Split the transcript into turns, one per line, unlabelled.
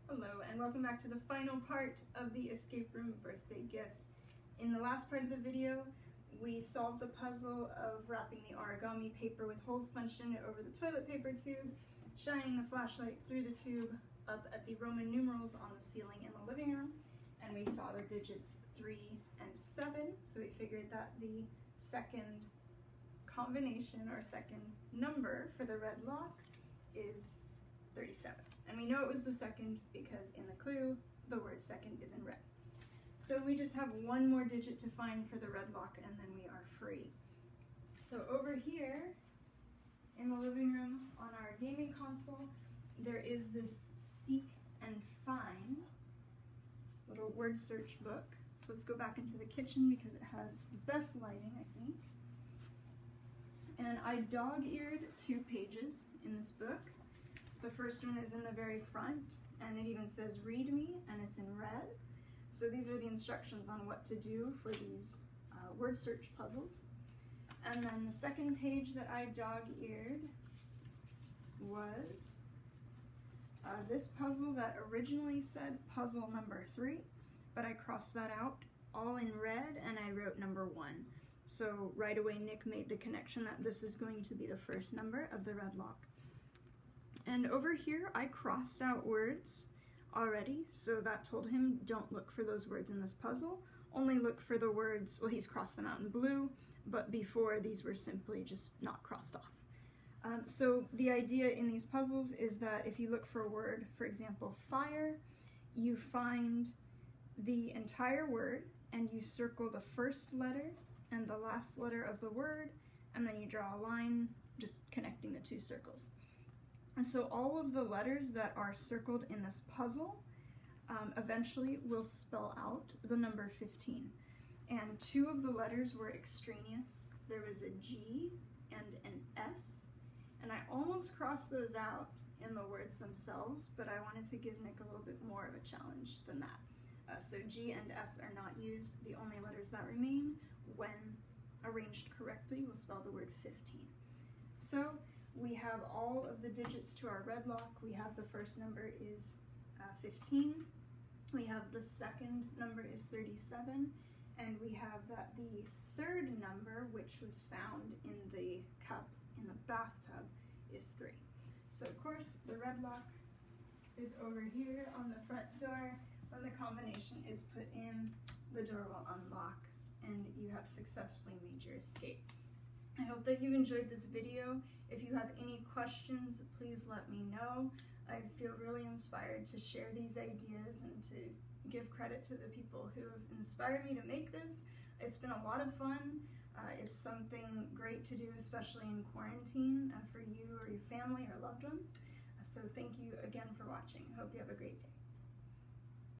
Hello and welcome back to the final part of the escape room birthday gift. In the last part of the video, we solved the puzzle of wrapping the origami paper with holes punched in it over the toilet paper tube, shining the flashlight through the tube up at the Roman numerals on the ceiling in the living room, and we saw the digits 3 and 7, so we figured that the second combination or second number for the red lock is 37. And we know it was the second because in the clue, the word second is in red. So we just have one more digit to find for the red lock and then we are free. So over here in the living room on our gaming console, there is this seek and find little word search book. So let's go back into the kitchen because it has the best lighting, I think. And I dog-eared 2 pages in this book. The first one is in the very front, and it even says read me, and it's in red. So these are the instructions on what to do for these word search puzzles. And then the second page that I dog-eared was this puzzle that originally said puzzle number 3, but I crossed that out all in red and I wrote number 1. So right away Nick made the connection that this is going to be the first number of the red lock. And over here, I crossed out words already, so that told him don't look for those words in this puzzle, only look for the words, well, he's crossed them out in blue, but before these were simply just not crossed off. So the idea in these puzzles is that if you look for a word, for example, fire, you find the entire word and you circle the first letter and the last letter of the word, and then you draw a line just connecting the 2 circles. And so all of the letters that are circled in this puzzle eventually will spell out the number 15. And 2 of the letters were extraneous. There was a G and an S, and I almost crossed those out in the words themselves, but I wanted to give Nick a little bit more of a challenge than that. So G and S are not used. The only letters that remain, when arranged correctly, will spell the word 15. So we have all of the digits to our red lock. We have the first number is 15. We have the second number is 37. And we have that the third number, which was found in the cup in the bathtub, is 3. So of course, the red lock is over here on the front door. When the combination is put in, the door will unlock and you have successfully made your escape. I hope that you enjoyed this video. If you have any questions, please let me know. I feel really inspired to share these ideas and to give credit to the people who have inspired me to make this. It's been a lot of fun. It's something great to do, especially in quarantine for you or your family or loved ones. So thank you again for watching. Hope you have a great day.